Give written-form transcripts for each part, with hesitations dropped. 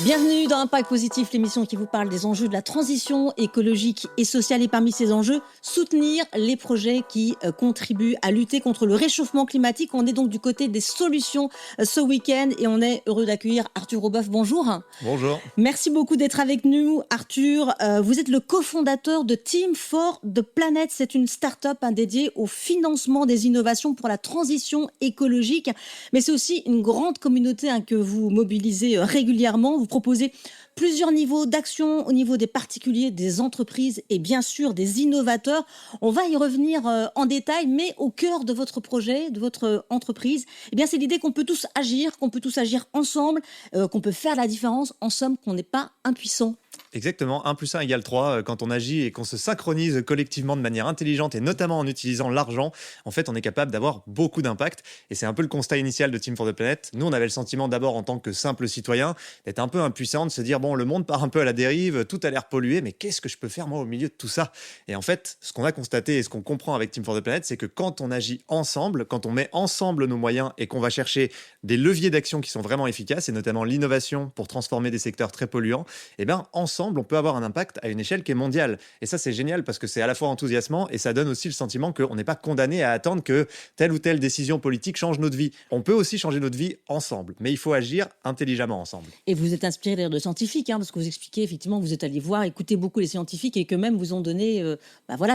Bienvenue dans Impact Positif, l'émission qui vous parle des enjeux de la transition écologique et sociale. Et parmi ces enjeux, soutenir les projets qui contribuent à lutter contre le réchauffement climatique. On est donc du côté des solutions ce week-end et on est heureux d'accueillir Arthur Aubeuf. Bonjour. Bonjour. Merci beaucoup d'être avec nous, Arthur. Vous êtes le cofondateur de Team for the Planet. C'est une start-up dédiée au financement des innovations pour la transition écologique. Mais c'est aussi une grande communauté que vous mobilisez régulièrement. Vous proposez plusieurs niveaux d'action au niveau des particuliers, des entreprises et bien sûr des innovateurs. On va y revenir en détail, mais au cœur de votre projet, de votre entreprise, eh bien, c'est l'idée qu'on peut tous agir ensemble, qu'on peut faire la différence, en somme, qu'on n'est pas impuissant. Exactement, 1 + 1 = 3. Quand on agit et qu'on se synchronise collectivement de manière intelligente et notamment en utilisant l'argent, en fait, on est capable d'avoir beaucoup d'impact. Et c'est un peu le constat initial de Team for the Planet. Nous, on avait le sentiment d'abord en tant que simple citoyen d'être un peu impuissant, de se dire, bon, le monde part un peu à la dérive, tout a l'air pollué, mais qu'est-ce que je peux faire moi au milieu de tout ça? Et en fait, ce qu'on a constaté et ce qu'on comprend avec Team for the Planet, c'est que quand on agit ensemble, quand on met ensemble nos moyens et qu'on va chercher des leviers d'action qui sont vraiment efficaces, et notamment l'innovation pour transformer des secteurs très polluants, eh bien, ensemble, on peut avoir un impact à une échelle qui est mondiale. Et ça, c'est génial parce que c'est à la fois enthousiasmant et ça donne aussi le sentiment qu'on n'est pas condamné à attendre que telle ou telle décision politique change notre vie. On peut aussi changer notre vie ensemble, mais il faut agir intelligemment ensemble. Et vous êtes inspiré d'ailleurs de scientifiques, parce que vous expliquez effectivement, vous êtes allé voir, écouter beaucoup les scientifiques et qu'eux-mêmes vous ont donné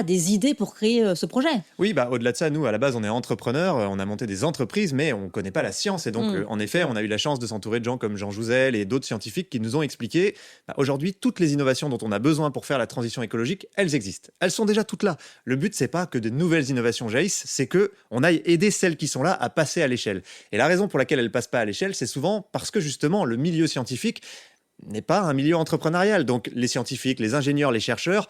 des idées pour créer ce projet. Oui, au-delà de ça, nous, à la base, on est entrepreneurs, on a monté des entreprises, mais on ne connaît pas la science. Et donc, en effet, on a eu la chance de s'entourer de gens comme Jean Jouzel et d'autres scientifiques qui nous ont expliqué, aujourd'hui, toutes les innovations dont on a besoin pour faire la transition écologique, elles existent. Elles sont déjà toutes là. Le but, c'est pas que de nouvelles innovations jaillissent, c'est que on aille aider celles qui sont là à passer à l'échelle. Et la raison pour laquelle elles passent pas à l'échelle, c'est souvent parce que justement, le milieu scientifique n'est pas un milieu entrepreneurial. Donc les scientifiques, les ingénieurs, les chercheurs,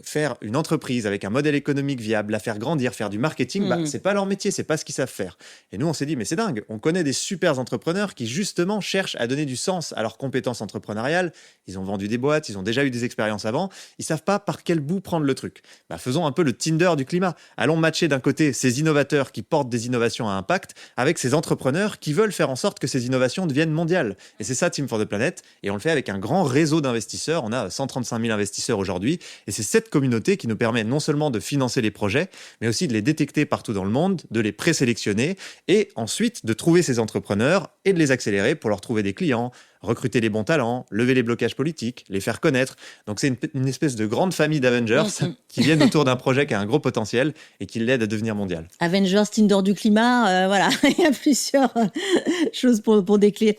faire une entreprise avec un modèle économique viable, la faire grandir, faire du marketing, c'est pas leur métier, c'est pas ce qu'ils savent faire. Et nous, on s'est dit, mais c'est dingue, on connaît des super entrepreneurs qui justement cherchent à donner du sens à leurs compétences entrepreneuriales. Ils ont vendu des boîtes, ils ont déjà eu des expériences avant, ils savent pas par quel bout prendre le truc. Faisons un peu le Tinder du climat. Allons matcher d'un côté ces innovateurs qui portent des innovations à impact avec ces entrepreneurs qui veulent faire en sorte que ces innovations deviennent mondiales. Et c'est ça Team for the Planet, et on le fait avec un grand réseau d'investisseurs. On a 135 000 investisseurs aujourd'hui, et c'est cette communauté qui nous permet non seulement de financer les projets, mais aussi de les détecter partout dans le monde, de les présélectionner, et ensuite de trouver ces entrepreneurs et de les accélérer pour leur trouver des clients, recruter les bons talents, lever les blocages politiques, les faire connaître. Donc c'est une espèce de grande famille d'Avengers qui viennent autour d'un projet qui a un gros potentiel et qui l'aide à devenir mondial. Avengers, Tinder du climat, voilà, il y a plusieurs choses pour décrire.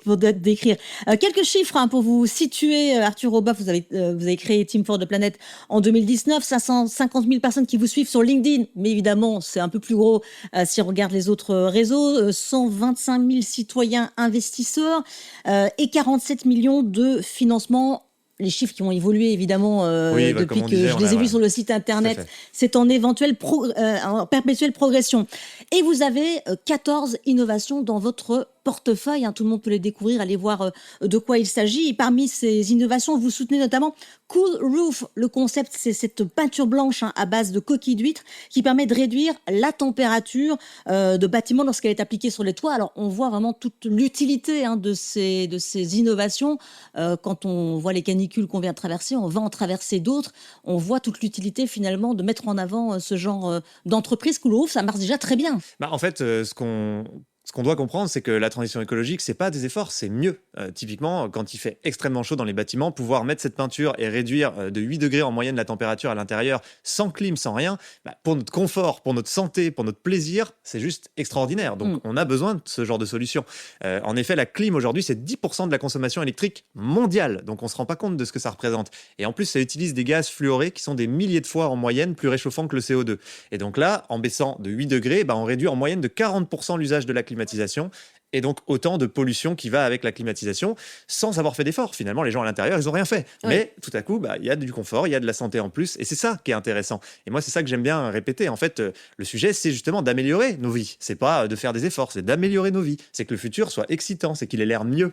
Quelques chiffres pour vous situer. Arthur Aubeuf, vous avez créé Team for the Planet en 2019, 550 000 personnes qui vous suivent sur LinkedIn, mais évidemment c'est un peu plus gros si on regarde les autres réseaux, 125 000 citoyens investisseurs et 47 millions de financements. Les chiffres qui ont évolué évidemment depuis que je les ai vus sur le site internet. C'est en en perpétuelle progression. Et vous avez 14 innovations dans votre portefeuille. Tout le monde peut les découvrir, aller voir de quoi il s'agit. Et parmi ces innovations, vous soutenez notamment Cool Roof. Le concept, c'est cette peinture blanche à base de coquilles d'huîtres qui permet de réduire la température de bâtiments lorsqu'elle est appliquée sur les toits. Alors, on voit vraiment toute l'utilité de ces innovations. Quand on voit les canicules qu'on vient de traverser, on va en traverser d'autres. On voit toute l'utilité finalement de mettre en avant ce genre d'entreprise. Cool Roof, ça marche déjà très bien. En fait, ce qu'on doit comprendre, c'est que la transition écologique, c'est pas des efforts, c'est mieux. Typiquement, quand il fait extrêmement chaud dans les bâtiments, pouvoir mettre cette peinture et réduire de 8 degrés en moyenne la température à l'intérieur, sans clim, sans rien, pour notre confort, pour notre santé, pour notre plaisir, c'est juste extraordinaire. Donc, on a besoin de ce genre de solution. En effet, la clim, aujourd'hui, c'est 10% de la consommation électrique mondiale. Donc, on se rend pas compte de ce que ça représente. Et en plus, ça utilise des gaz fluorés qui sont des milliers de fois en moyenne plus réchauffants que le CO2. Et donc là, en baissant de 8 degrés, on réduit en moyenne de 40% l'usage de la climatisation. Et donc autant de pollution qui va avec la climatisation sans avoir fait d'efforts. Finalement, les gens à l'intérieur, ils n'ont rien fait. Oui. Mais tout à coup, il y a du confort, il y a de la santé en plus. Et c'est ça qui est intéressant. Et moi, c'est ça que j'aime bien répéter. En fait, le sujet, c'est justement d'améliorer nos vies. C'est pas de faire des efforts, c'est d'améliorer nos vies. C'est que le futur soit excitant, c'est qu'il ait l'air mieux.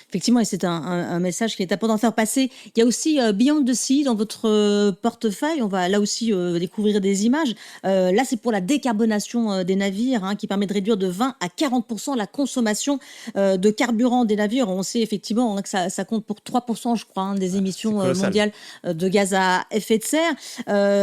Effectivement, et c'est un message qui est important de faire passer. Il y a aussi Beyond the Sea dans votre portefeuille. On va là aussi découvrir des images. Là, c'est pour la décarbonation des navires qui permet de réduire de 20 à 40% la consommation de carburant des navires. On sait effectivement que ça compte pour 3%, je crois, des émissions mondiales de gaz à effet de serre.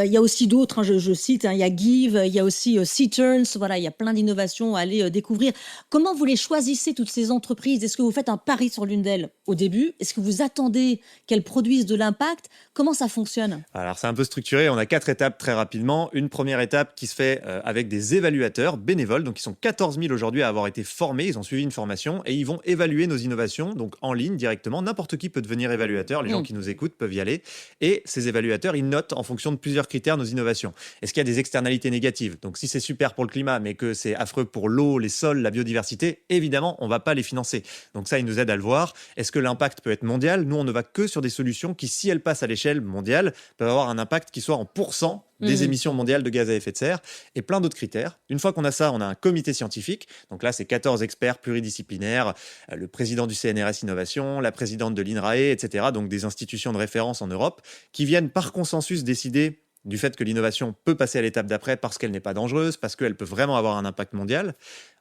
Il y a aussi d'autres, je cite, il y a Give, il y a aussi Seaturns, voilà, il y a plein d'innovations à aller découvrir. Comment vous les choisissez, toutes ces entreprises? Est-ce que vous faites un pari sur l'une d'elles au début? Est-ce que vous attendez qu'elles produisent de l'impact? Comment ça fonctionne? Alors c'est un peu structuré, on a 4 étapes très rapidement. Une première étape qui se fait avec des évaluateurs bénévoles, donc ils sont 14 000 aujourd'hui à avoir été formés, ils ont suivi une formation et ils vont évaluer nos innovations, donc en ligne directement. N'importe qui peut devenir évaluateur, les gens qui nous écoutent peuvent y aller. Et ces évaluateurs, ils notent en fonction de plusieurs critères nos innovations. Est-ce qu'il y a des externalités négatives? Donc si c'est super pour le climat, mais que c'est affreux pour l'eau, les sols, la biodiversité, évidemment, on ne va pas les financer. Donc ça, ils nous aident à le voir. Est-ce que l'impact peut être mondial? Nous, on ne va que sur des solutions qui, si elles passent à l'échelle mondiale, peuvent avoir un impact qui soit en pourcent des émissions mondiales de gaz à effet de serre et plein d'autres critères. Une fois qu'on a ça, on a un comité scientifique. Donc là, c'est 14 experts pluridisciplinaires, le président du CNRS Innovation, la présidente de l'INRAE, etc. Donc des institutions de référence en Europe qui viennent par consensus décider du fait que l'innovation peut passer à l'étape d'après parce qu'elle n'est pas dangereuse, parce qu'elle peut vraiment avoir un impact mondial.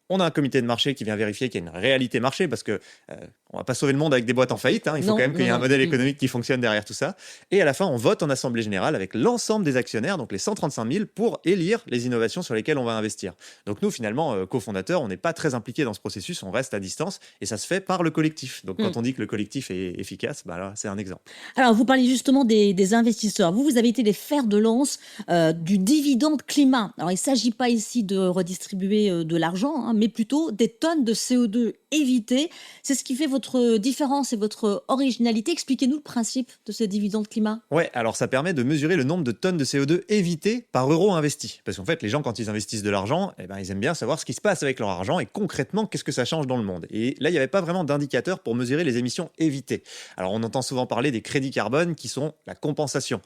On a un comité de marché qui vient vérifier qu'il y a une réalité marché parce que on va pas sauver le monde avec des boîtes en faillite. Il faut quand même qu'il y ait un modèle économique qui fonctionne derrière tout ça. Et à la fin, on vote en assemblée générale avec l'ensemble des actionnaires, donc les 135 000, pour élire les innovations sur lesquelles on va investir. Donc nous, finalement, cofondateurs, on n'est pas très impliqués dans ce processus, on reste à distance et ça se fait par le collectif. Donc quand on dit que le collectif est efficace, là, c'est un exemple. Alors, vous parliez justement des investisseurs. Vous avez été les fers de lance du dividende climat. Alors, il ne s'agit pas ici de redistribuer de l'argent, mais plutôt des tonnes de CO2 évitées. C'est ce qui fait votre différence et votre originalité. Expliquez-nous le principe de ce dividende climat. Ouais, alors ça permet de mesurer le nombre de tonnes de CO2 évitées par euro investi. Parce qu'en fait, les gens, quand ils investissent de l'argent, ils aiment bien savoir ce qui se passe avec leur argent et concrètement, qu'est-ce que ça change dans le monde. Et là, il n'y avait pas vraiment d'indicateur pour mesurer les émissions évitées. Alors, on entend souvent parler des crédits carbone qui sont la compensation.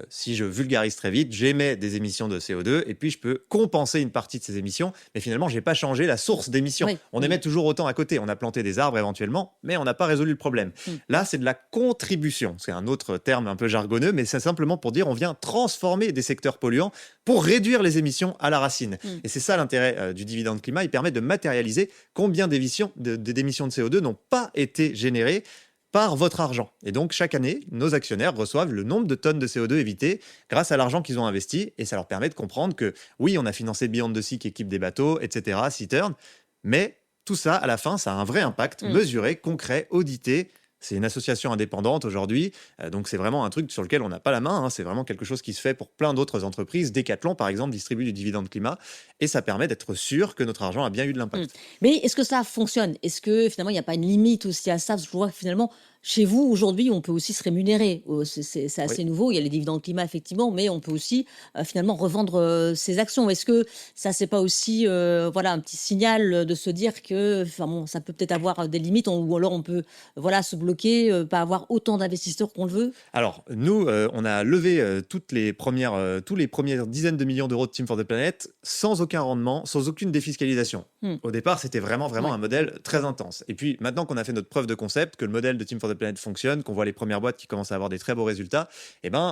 Si je vulgarise très vite, j'émets des émissions de CO2 et puis je peux compenser une partie de ces émissions, mais finalement, je n'ai pas changé la source d'émissions. Oui. On émet toujours autant à côté. On a planté des arbres éventuellement, mais on n'a pas résolu le problème. Là, c'est de la contribution. C'est un autre terme un peu jargonneux, mais c'est simplement pour dire on vient transformer des secteurs polluants pour réduire les émissions à la racine. Et c'est ça l'intérêt du dividende climat. Il permet de matérialiser combien d'émissions de CO2 n'ont pas été générées par votre argent. Et donc, chaque année, nos actionnaires reçoivent le nombre de tonnes de CO2 évitées grâce à l'argent qu'ils ont investi. Et ça leur permet de comprendre que, oui, on a financé Beyond the Sea qui équipe des bateaux, etc., Seaturn, mais tout ça, à la fin, ça a un vrai impact mesuré, concret, audité. C'est une association indépendante aujourd'hui, donc c'est vraiment un truc sur lequel on n'a pas la main. C'est vraiment quelque chose qui se fait pour plein d'autres entreprises. Decathlon, par exemple, distribue du dividende climat et ça permet d'être sûr que notre argent a bien eu de l'impact. Mais est-ce que ça fonctionne? Est-ce que finalement, il n'y a pas une limite aussi à ça? Parce que je vois que finalement, chez vous, aujourd'hui, on peut aussi se rémunérer. C'est assez nouveau. Il y a les dividendes climat, effectivement, mais on peut aussi finalement revendre ses actions. Est-ce que ça, c'est pas aussi un petit signal de se dire que ça peut peut-être avoir des limites ou alors on peut se bloquer, pas avoir autant d'investisseurs qu'on le veut? Alors, nous, on a levé tous les premières dizaines de millions d'euros de Team for the Planet sans aucun rendement, sans aucune défiscalisation. Au départ, c'était vraiment un modèle très intense. Et puis, maintenant qu'on a fait notre preuve de concept, que le modèle de Team for the Planet fonctionne, qu'on voit les premières boîtes qui commencent à avoir des très beaux résultats,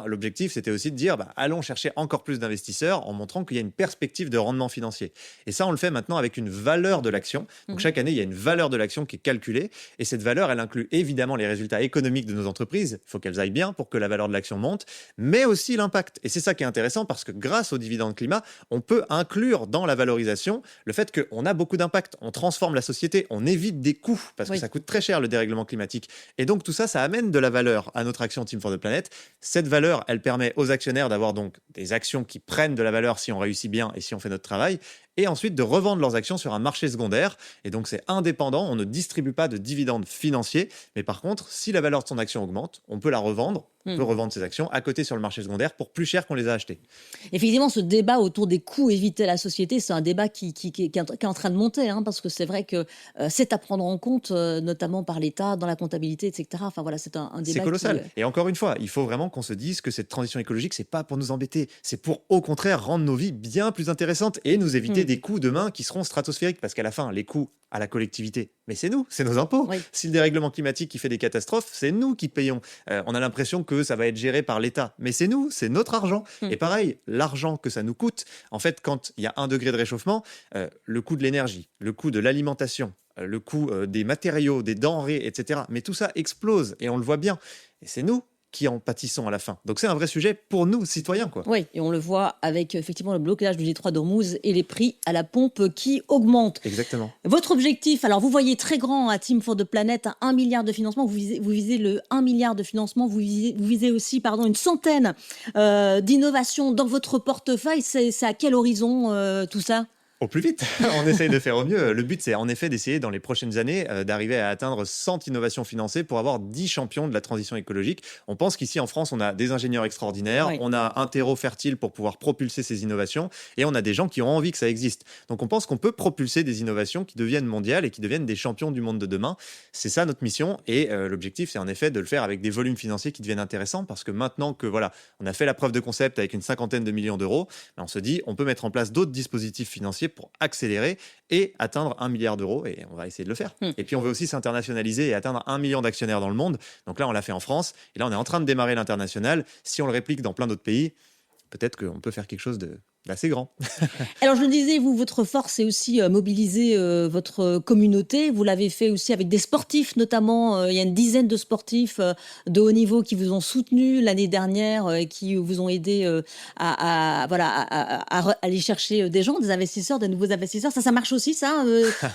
l'objectif, c'était aussi de dire, allons chercher encore plus d'investisseurs en montrant qu'il y a une perspective de rendement financier. Et ça, on le fait maintenant avec une valeur de l'action. Donc, chaque année, il y a une valeur de l'action qui est calculée. Et cette valeur, elle inclut évidemment les résultats économiques de nos entreprises. Il faut qu'elles aillent bien pour que la valeur de l'action monte, mais aussi l'impact. Et c'est ça qui est intéressant parce que grâce au dividende climat, on peut inclure dans la valorisation le fait qu'on a beaucoup d'impact. On transforme la société, on évite des coûts parce que ça coûte très cher le dérèglement climatique. Et donc tout ça, ça amène de la valeur à notre action Team for the Planet. Cette valeur, elle permet aux actionnaires d'avoir donc des actions qui prennent de la valeur si on réussit bien et si on fait notre travail. Et ensuite de revendre leurs actions sur un marché secondaire. Et donc, c'est indépendant, on ne distribue pas de dividendes financiers. Mais par contre, si la valeur de son action augmente, on peut la revendre. On peut revendre ses actions à côté sur le marché secondaire pour plus cher qu'on les a achetées. Effectivement, ce débat autour des coûts évités à la société, c'est un débat qui est en train de monter, parce que c'est vrai que c'est à prendre en compte, notamment par l'État, dans la comptabilité, etc. Enfin voilà, c'est un débat. C'est colossal. Et encore une fois, il faut vraiment qu'on se dise que cette transition écologique, c'est pas pour nous embêter, c'est pour au contraire rendre nos vies bien plus intéressantes et nous éviter des coûts demain qui seront stratosphériques. Parce qu'à la fin, les coûts à la collectivité, mais c'est nous, c'est nos impôts. Oui. Si le dérèglement climatique qui fait des catastrophes, c'est nous qui payons. On a l'impression que ça va être géré par l'État, mais c'est nous, c'est notre argent. Et pareil, l'argent que ça nous coûte, en fait, quand il y a 1 degré de réchauffement, le coût de l'énergie, le coût de l'alimentation, le coût des matériaux, des denrées, etc. Mais tout ça explose et on le voit bien. Et c'est nous qui en pâtissons à la fin. Donc c'est un vrai sujet pour nous, citoyens, quoi. Oui, et on le voit avec effectivement le blocage du détroit d'Ormuz et les prix à la pompe qui augmentent. Exactement. Votre objectif, alors vous voyez très grand à Team for the Planet, 1 milliard de financement, vous visez le 1 milliard de financement, vous visez aussi une centaine d'innovations dans votre portefeuille. C'est à quel horizon tout ça? Au plus vite, on essaye de faire au mieux. Le but, c'est en effet d'essayer dans les prochaines années d'arriver à atteindre 100 innovations financées pour avoir 10 champions de la transition écologique. On pense qu'ici en France, on a des ingénieurs extraordinaires, Oui. on a un terreau fertile pour pouvoir propulser ces innovations et on a des gens qui ont envie que ça existe. Donc on pense qu'on peut propulser des innovations qui deviennent mondiales et qui deviennent des champions du monde de demain. C'est ça notre mission et l'objectif, c'est en effet de le faire avec des volumes financiers qui deviennent intéressants parce que maintenant que voilà, on a fait la preuve de concept avec une cinquantaine de millions d'euros, on se dit on peut mettre en place d'autres dispositifs financiers pour accélérer et atteindre 1 milliard d'euros et on va essayer de le faire. Et puis on veut aussi s'internationaliser et atteindre 1 million d'actionnaires dans le monde. Donc là on l'a fait en France et là on est en train de démarrer l'international. Si on le réplique dans plein d'autres pays, peut-être qu'on peut faire quelque chose d'assez grand. Alors je le disais, vous, votre force, c'est aussi mobiliser votre communauté. Vous l'avez fait aussi avec des sportifs, notamment. Il y a une dizaine de sportifs de haut niveau qui vous ont soutenu l'année dernière et qui vous ont aidé à aller chercher des gens, des investisseurs, des nouveaux investisseurs. Ça marche aussi, ça,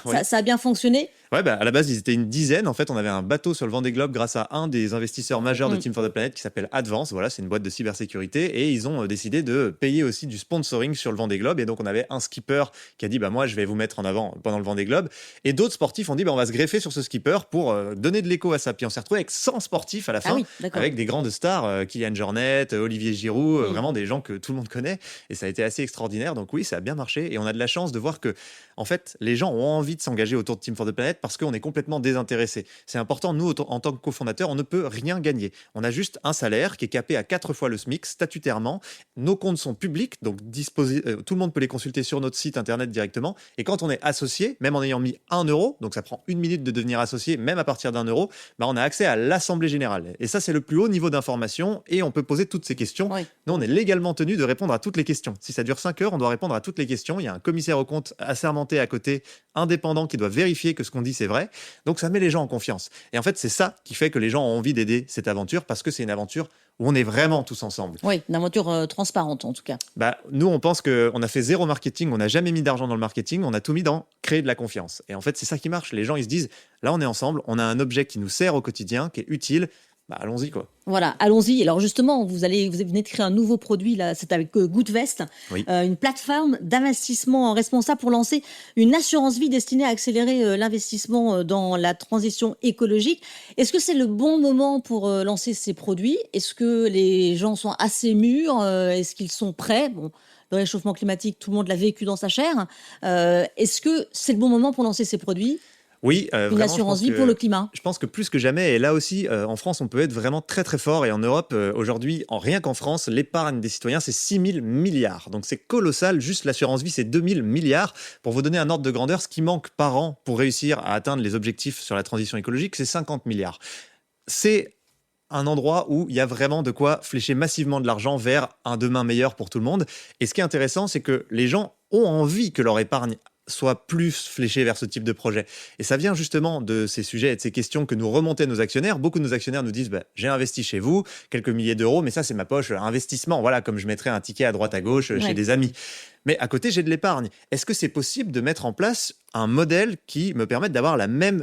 Ouais. ça a bien fonctionné? Ouais, à la base, ils étaient une dizaine. En fait, on avait un bateau sur le Vendée Globe grâce à un des investisseurs majeurs de Team for the Planet qui s'appelle Advance. Voilà, c'est une boîte de cybersécurité. Et ils ont décidé de payer aussi du sponsoring sur le Vendée Globe. Et donc, on avait un skipper qui a dit moi, je vais vous mettre en avant pendant le Vendée Globe. Et d'autres sportifs ont dit on va se greffer sur ce skipper pour donner de l'écho à ça. Puis on s'est retrouvé avec 100 sportifs à la fin, Ah oui, d'accord. avec des grandes stars, Kylian Jornet, Olivier Giroud, vraiment des gens que tout le monde connaît. Et ça a été assez extraordinaire. Donc oui, ça a bien marché. Et on a de la chance de voir que, en fait, les gens ont envie de s'engager autour de Team for the Planet parce qu'on est complètement désintéressés. C'est important, nous, en tant que cofondateurs, on ne peut rien gagner. On a juste un salaire qui est capé à 4 fois le SMIC statutairement. Nos comptes sont publics, donc tout le monde peut les consulter sur notre site internet directement. Et quand on est associé, même en ayant mis 1 euro, donc ça prend 1 minute de devenir associé, même à partir d'1 euro, on a accès à l'Assemblée Générale. Et ça, c'est le plus haut niveau d'information et on peut poser toutes ces questions. Oui. Nous, on est légalement tenu de répondre à toutes les questions. Si ça dure 5 heures, on doit répondre à toutes les questions. Il y a un commissaire aux comptes assermenté à côté, indépendant, qui doit vérifier que ce qu'on dit, c'est vrai. Donc ça met les gens en confiance. Et en fait, c'est ça qui fait que les gens ont envie d'aider cette aventure parce que c'est une aventure où on est vraiment tous ensemble. Oui, une aventure transparente en tout cas. Nous, on pense qu'on a fait zéro marketing, on n'a jamais mis d'argent dans le marketing, on a tout mis dans créer de la confiance. Et en fait, c'est ça qui marche. Les gens, ils se disent, là, on est ensemble, on a un objet qui nous sert au quotidien, qui est utile. Allons-y, quoi. Voilà, allons-y. Alors justement, vous venez de créer un nouveau produit, là, c'est avec Goodvest, Oui. Une plateforme d'investissement responsable pour lancer une assurance vie destinée à accélérer l'investissement dans la transition écologique. Est-ce que c'est le bon moment pour lancer ces produits? Est-ce que les gens sont assez mûrs? Est-ce qu'ils sont prêts? Bon, le réchauffement climatique, tout le monde l'a vécu dans sa chair. Est-ce que c'est le bon moment pour lancer ces produits? Oui, Une vraiment, assurance vie pour le climat. je pense que plus que jamais, et là aussi, en France, on peut être vraiment très très fort. Et en Europe, aujourd'hui, rien qu'en France, l'épargne des citoyens, c'est 6 000 milliards. Donc c'est colossal. Juste l'assurance vie, c'est 2 000 milliards. Pour vous donner un ordre de grandeur, ce qui manque par an pour réussir à atteindre les objectifs sur la transition écologique, c'est 50 milliards. C'est un endroit où il y a vraiment de quoi flécher massivement de l'argent vers un demain meilleur pour tout le monde. Et ce qui est intéressant, c'est que les gens ont envie que leur épargne soit plus fléchée vers ce type de projet. Et ça vient justement de ces sujets et de ces questions que nous remontaient nos actionnaires. Beaucoup de nos actionnaires nous disent j'ai investi chez vous, quelques milliers d'euros, mais ça c'est ma poche investissement. Voilà, comme je mettrais un ticket à droite à gauche chez des amis. Mais à côté, j'ai de l'épargne. Est-ce que c'est possible de mettre en place un modèle qui me permette d'avoir la même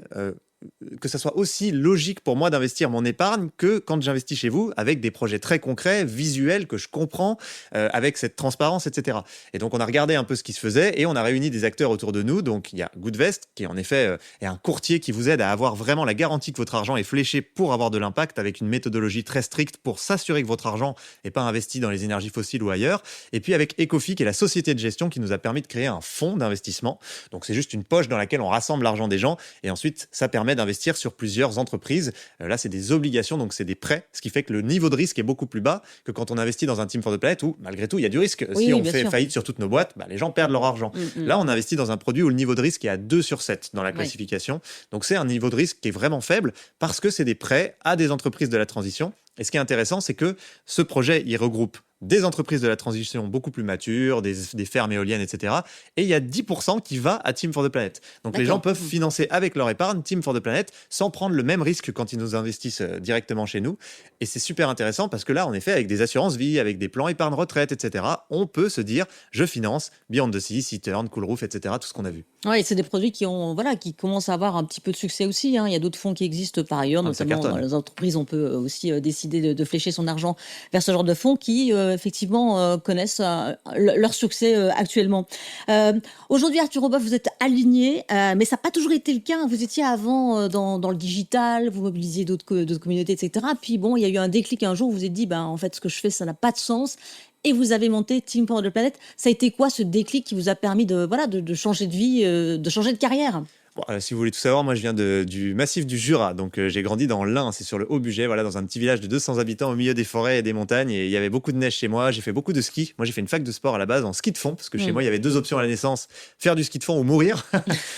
que ça soit aussi logique pour moi d'investir mon épargne que quand j'investis chez vous avec des projets très concrets, visuels, que je comprends, avec cette transparence, etc. Et donc, on a regardé un peu ce qui se faisait et on a réuni des acteurs autour de nous. Donc, il y a Goodvest, qui en effet est un courtier qui vous aide à avoir vraiment la garantie que votre argent est fléché pour avoir de l'impact avec une méthodologie très stricte pour s'assurer que votre argent n'est pas investi dans les énergies fossiles ou ailleurs. Et puis, avec Ecofi, qui est la société de gestion qui nous a permis de créer un fonds d'investissement. Donc, c'est juste une poche dans laquelle on rassemble l'argent des gens et ensuite, ça permet d'investir sur plusieurs entreprises. Là, c'est des obligations, donc c'est des prêts, ce qui fait que le niveau de risque est beaucoup plus bas que quand on investit dans un Team for the Planet où, malgré tout, il y a du risque. Oui, si on bien fait sûr. faillite sur toutes nos boîtes, les gens perdent leur argent. Là, on investit dans un produit où le niveau de risque est à 2 sur 7 dans la classification. Donc, c'est un niveau de risque qui est vraiment faible parce que c'est des prêts à des entreprises de la transition. Et ce qui est intéressant, c'est que ce projet, il regroupe des entreprises de la transition beaucoup plus matures, des fermes éoliennes, etc. Et il y a 10% qui va à Team for the Planet. Donc les gens peuvent financer avec leur épargne Team for the Planet sans prendre le même risque quand ils nous investissent directement chez nous. Et c'est super intéressant parce que là, en effet, avec des assurances vie, avec des plans épargne retraite, etc., on peut se dire, je finance Beyond the Sea, Citern, Cool Roof, etc., tout ce qu'on a vu. Oui, c'est des produits qui commencent à avoir un petit peu de succès aussi, hein. Il y a d'autres fonds qui existent par ailleurs, Ah, ça notamment dans cartonne. les entreprises. On peut aussi décider de flécher son argent vers ce genre de fonds qui, effectivement, connaissent leur succès actuellement. Euh, Aujourd'hui, Arthur Oboff, vous êtes aligné, mais ça n'a pas toujours été le cas. Vous étiez avant dans le digital, vous mobilisiez d'autres communautés, etc. Puis bon, il y a eu un déclic un jour où vous vous êtes dit, ben, en fait, ce que je fais, ça n'a pas de sens. Et vous avez monté Team for the Planet. Ça a été quoi ce déclic qui vous a permis de changer de vie, de changer de carrière? Bon, si vous voulez tout savoir, moi je viens du massif du Jura, donc j'ai grandi dans l'Ain, c'est sur le Haut-Bugey, voilà, dans un petit village de 200 habitants au milieu des forêts et des montagnes, et il y avait beaucoup de neige chez moi, j'ai fait beaucoup de ski, moi j'ai fait une fac de sport à la base en ski de fond, parce que chez moi il y avait 2 options à la naissance, faire du ski de fond ou mourir,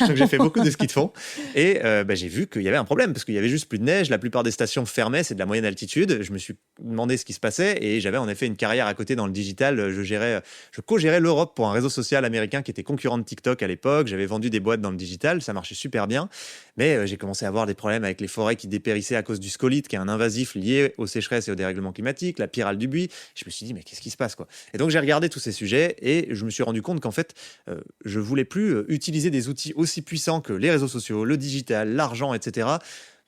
donc j'ai fait beaucoup de ski de fond, et j'ai vu qu'il y avait un problème, parce qu'il y avait juste plus de neige, la plupart des stations fermaient, c'est de la moyenne altitude, je me suis demandé ce qui se passait, et j'avais en effet une carrière à côté dans le digital, je co-gérais l'Europe pour un réseau social américain qui était concurrent de TikTok à l'époque, j'avais vendu des boîtes dans le digital, ça marchait super bien. Mais j'ai commencé à avoir des problèmes avec les forêts qui dépérissaient à cause du scolyte, qui est un invasif lié aux sécheresses et au dérèglement climatique, la pyrale du buis. Je me suis dit, mais qu'est-ce qui se passe, quoi? Et donc, j'ai regardé tous ces sujets et je me suis rendu compte qu'en fait, je voulais plus utiliser des outils aussi puissants que les réseaux sociaux, le digital, l'argent, etc.,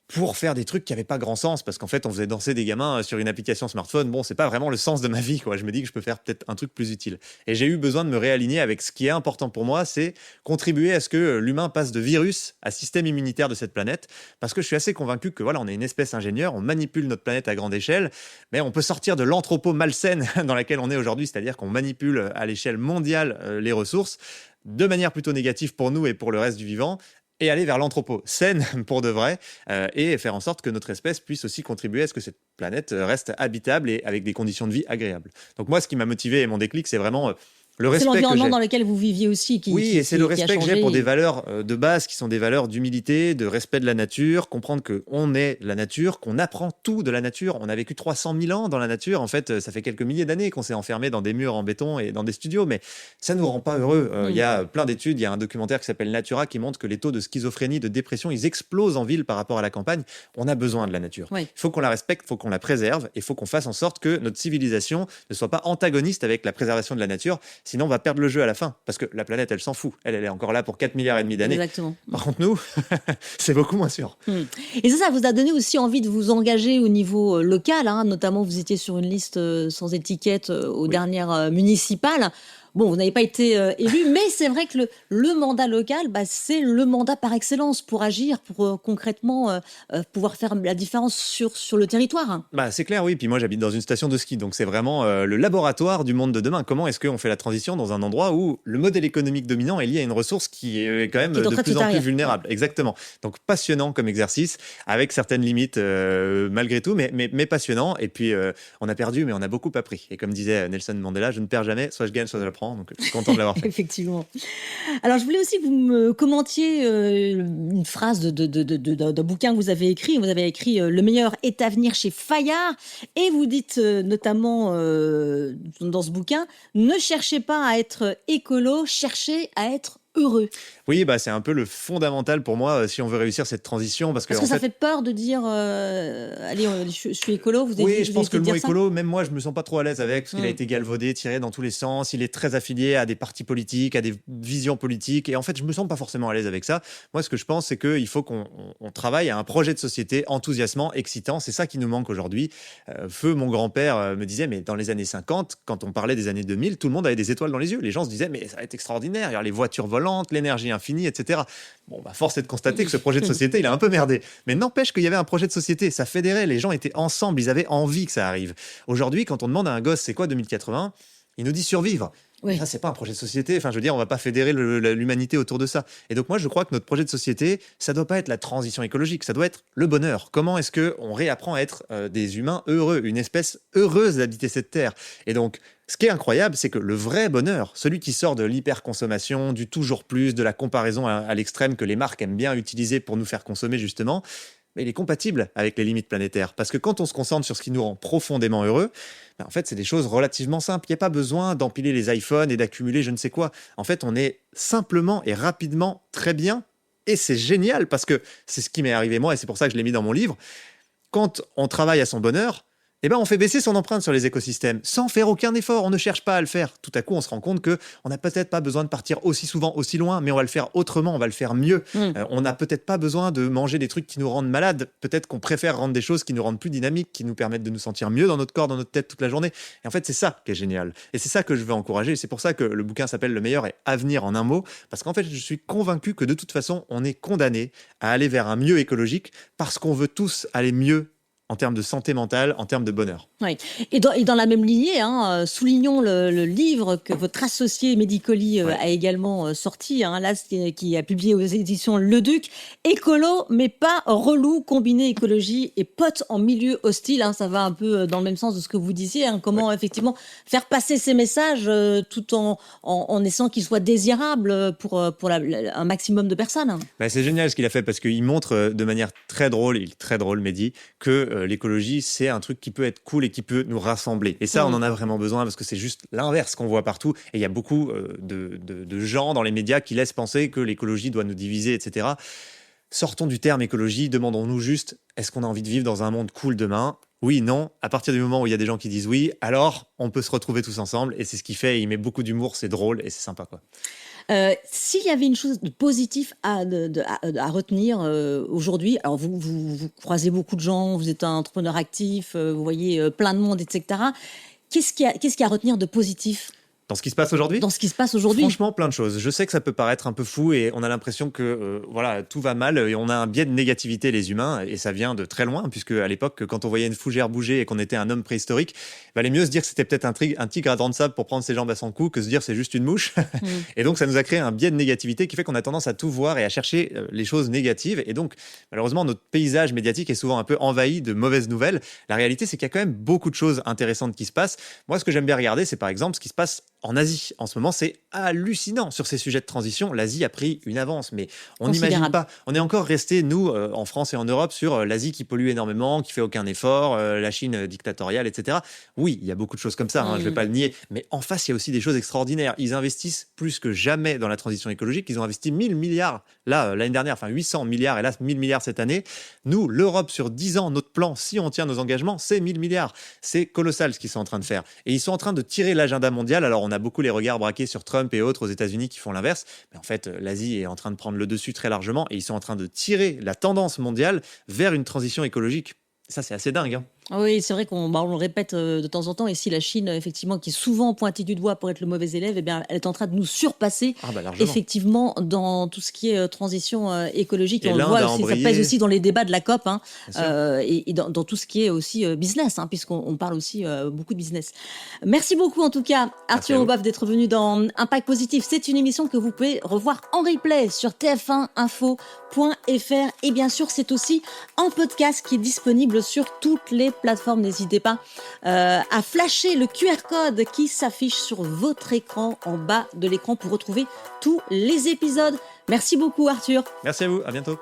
pour faire des trucs qui n'avaient pas grand sens, parce qu'en fait, on faisait danser des gamins sur une application smartphone. Bon, c'est pas vraiment le sens de ma vie, quoi. Je me dis que je peux faire peut-être un truc plus utile. Et j'ai eu besoin de me réaligner avec ce qui est important pour moi, c'est contribuer à ce que l'humain passe de virus à système immunitaire de cette planète, parce que je suis assez convaincu que voilà, on est une espèce ingénieure, on manipule notre planète à grande échelle, mais on peut sortir de l'anthropo malsaine dans laquelle on est aujourd'hui, c'est-à-dire qu'on manipule à l'échelle mondiale les ressources de manière plutôt négative pour nous et pour le reste du vivant, et aller vers l'anthropo saine pour de vrai, et faire en sorte que notre espèce puisse aussi contribuer à ce que cette planète reste habitable et avec des conditions de vie agréables. Donc moi, ce qui m'a motivé et mon déclic, c'est vraiment le C'est respect que l'environnement j'ai. dans lequel vous viviez aussi Oui, et c'est le qui a respect que j'ai pour changé. des valeurs de base qui sont des valeurs d'humilité, de respect de la nature, comprendre qu'on est la nature, qu'on apprend tout de la nature. On a vécu 300 000 ans dans la nature. En fait, ça fait quelques milliers d'années qu'on s'est enfermé dans des murs en béton et dans des studios, mais ça ne nous rend pas heureux. Il y a plein d'études, il y a un documentaire qui s'appelle Natura qui montre que les taux de schizophrénie, de dépression, ils explosent en ville par rapport à la campagne. On a besoin de la nature. Oui. Il faut qu'on la respecte, il faut qu'on la préserve, et il faut qu'on fasse en sorte que notre civilisation ne soit pas antagoniste avec la préservation de la nature, sinon on va perdre le jeu à la fin, parce que la planète, elle s'en fout. Elle est encore là pour 4 milliards et demi d'années. Exactement. Par contre, nous, c'est beaucoup moins sûr. Et ça vous a donné aussi envie de vous engager au niveau local, hein. Notamment vous étiez sur une liste sans étiquette aux dernières municipales. Bon, vous n'avez pas été élu, mais c'est vrai que le mandat local, bah, c'est le mandat par excellence pour agir, pour concrètement pouvoir faire la différence sur le territoire. Bah, c'est clair, oui. Puis moi, j'habite dans une station de ski, donc c'est vraiment le laboratoire du monde de demain. Comment est-ce qu'on fait la transition dans un endroit où le modèle économique dominant est lié à une ressource qui est quand même Qui est en de train de plus se en plus tarir. vulnérable? Exactement. Donc passionnant comme exercice, avec certaines limites malgré tout, mais passionnant. Et puis on a perdu, mais on a beaucoup appris. Et comme disait Nelson Mandela, je ne perds jamais, soit je gagne, soit je l'apprends. Donc je suis content de l'avoir fait. Effectivement. Alors, je voulais aussi que vous me commentiez une phrase d'un bouquin que vous avez écrit. Vous avez écrit Le meilleur est à venir chez Fayard. Et vous dites notamment dans ce bouquin, ne cherchez pas à être écolo, cherchez à être heureux. Oui, bah, c'est un peu le fondamental pour moi si on veut réussir cette transition. Parce que, Est-ce en que ça fait, fait peur de dire allez, je suis écolo? Vous avez, oui, vous je avez pense que été le mot dire ça. écolo, même moi, je me sens pas trop à l'aise avec, parce qu'il a été galvaudé, tiré dans tous les sens. Il est très affilié à des partis politiques, à des visions politiques. Et en fait, je me sens pas forcément à l'aise avec ça. Moi, ce que je pense, c'est qu'il faut qu'on travaille à un projet de société enthousiasmant, excitant. C'est ça qui nous manque aujourd'hui. Feu, mon grand-père me disait, mais dans les années 50, quand on parlait des années 2000, tout le monde avait des étoiles dans les yeux. Les gens se disaient, mais ça va être extraordinaire. Il y a les voitures volantes, l'énergie infinie, etc. Bon, bah, force est de constater que ce projet de société, il a un peu merdé. Mais n'empêche qu'il y avait un projet de société. Ça fédérait. Les gens étaient ensemble. Ils avaient envie que ça arrive. Aujourd'hui, quand on demande à un gosse, c'est quoi 2080? Il nous dit survivre. Oui. Ça, c'est pas un projet de société. Enfin, je veux dire, on va pas fédérer l'humanité autour de ça. Et donc, moi, je crois que notre projet de société, ça doit pas être la transition écologique, ça doit être le bonheur. Comment est-ce que on réapprend à être des humains heureux, une espèce heureuse d'habiter cette terre? Et donc, ce qui est incroyable, c'est que le vrai bonheur, celui qui sort de l'hyperconsommation, du toujours plus, de la comparaison à l'extrême que les marques aiment bien utiliser pour nous faire consommer, justement, mais il est compatible avec les limites planétaires. Parce que quand on se concentre sur ce qui nous rend profondément heureux, en fait, c'est des choses relativement simples. Il n'y a pas besoin d'empiler les iPhones et d'accumuler je ne sais quoi. En fait, on est simplement et rapidement très bien. Et c'est génial parce que c'est ce qui m'est arrivé moi et c'est pour ça que je l'ai mis dans mon livre. Quand on travaille à son bonheur, eh ben on fait baisser son empreinte sur les écosystèmes sans faire aucun effort. On ne cherche pas à le faire. Tout à coup, on se rend compte qu'on n'a peut-être pas besoin de partir aussi souvent, aussi loin, mais on va le faire autrement, on va le faire mieux. On n'a peut-être pas besoin de manger des trucs qui nous rendent malades. Peut-être qu'on préfère rendre des choses qui nous rendent plus dynamiques, qui nous permettent de nous sentir mieux dans notre corps, dans notre tête toute la journée. Et en fait, c'est ça qui est génial. Et c'est ça que je veux encourager. C'est pour ça que le bouquin s'appelle Le meilleur est avenir en un mot. Parce qu'en fait, je suis convaincu que de toute façon, on est condamné à aller vers un mieux écologique parce qu'on veut tous aller mieux en termes de santé mentale, en termes de bonheur. Oui. Et dans la même lignée, soulignons le livre que votre associé Medicoli a également sorti, là, qui a publié aux éditions Le Duc, Écolo, mais pas relou, combiné écologie et potes en milieu hostile. Ça va un peu dans le même sens de ce que vous disiez. Comment effectivement faire passer ces messages tout en essayant qu'ils soient désirables pour un maximum de personnes. C'est génial ce qu'il a fait parce qu'il montre de manière très drôle, il est très drôle Mehdi, que l'écologie c'est un truc qui peut être cool et qui peut nous rassembler. Et ça, on en a vraiment besoin parce que c'est juste l'inverse qu'on voit partout. Et il y a beaucoup de gens dans les médias qui laissent penser que l'écologie doit nous diviser, etc. Sortons du terme écologie, demandons-nous juste, est-ce qu'on a envie de vivre dans un monde cool demain ? Oui, non. À partir du moment où il y a des gens qui disent oui, alors on peut se retrouver tous ensemble. Et c'est ce qu'il fait. Il met beaucoup d'humour, c'est drôle et c'est sympa, quoi. S'il y avait une chose de positive à retenir aujourd'hui, alors vous croisez beaucoup de gens, vous êtes un entrepreneur actif, vous voyez plein de monde, etc. Qu'est-ce qu'il y a à retenir de positif ? Dans ce qui se passe aujourd'hui ? Dans ce qui se passe aujourd'hui ? Franchement, plein de choses. Je sais que ça peut paraître un peu fou et on a l'impression que tout va mal et on a un biais de négativité les humains et ça vient de très loin puisque à l'époque, quand on voyait une fougère bouger et qu'on était un homme préhistorique, il valait mieux se dire que c'était peut-être un tigre à dents de sable pour prendre ses jambes à son cou que se dire c'est juste une mouche. Et donc ça nous a créé un biais de négativité qui fait qu'on a tendance à tout voir et à chercher les choses négatives et donc malheureusement notre paysage médiatique est souvent un peu envahi de mauvaises nouvelles. La réalité c'est qu'il y a quand même beaucoup de choses intéressantes qui se passent. Moi ce que j'aime bien regarder c'est par exemple ce qui se passe en Asie. En ce moment, c'est hallucinant sur ces sujets de transition. L'Asie a pris une avance, mais on n'imagine pas. On est encore resté, nous, en France et en Europe, sur l'Asie qui pollue énormément, qui fait aucun effort, la Chine dictatoriale, etc. Oui, il y a beaucoup de choses comme ça, je ne vais pas le nier. Mais en face, il y a aussi des choses extraordinaires. Ils investissent plus que jamais dans la transition écologique. Ils ont investi 1000 milliards l'année dernière, 800 milliards, et là, 1000 milliards cette année. Nous, l'Europe, sur 10 ans, notre plan, si on tient nos engagements, c'est 1000 milliards. C'est colossal ce qu'ils sont en train de faire. Et ils sont en train de tirer l'agenda mondial. Alors, on a beaucoup les regards braqués sur Trump et autres aux États-Unis qui font l'inverse. Mais en fait, l'Asie est en train de prendre le dessus très largement et ils sont en train de tirer la tendance mondiale vers une transition écologique. Ça, c'est assez dingue. Oui, c'est vrai qu'on le répète de temps en temps. Et si la Chine, effectivement, qui est souvent pointée du doigt pour être le mauvais élève, eh bien, elle est en train de nous surpasser, effectivement, dans tout ce qui est transition écologique. Et on le voit aussi, ça pèse aussi dans les débats de la COP et dans tout ce qui est aussi business, puisqu'on parle aussi beaucoup de business. Merci beaucoup, en tout cas, Arthur Aubach, d'être venu dans Impact Positif. C'est une émission que vous pouvez revoir en replay sur tf1info.fr. Et bien sûr, c'est aussi un podcast qui est disponible sur toutes les plateformes. N'hésitez pas à flasher le QR code qui s'affiche sur votre écran, en bas de l'écran, pour retrouver tous les épisodes. Merci beaucoup, Arthur. Merci à vous, à bientôt.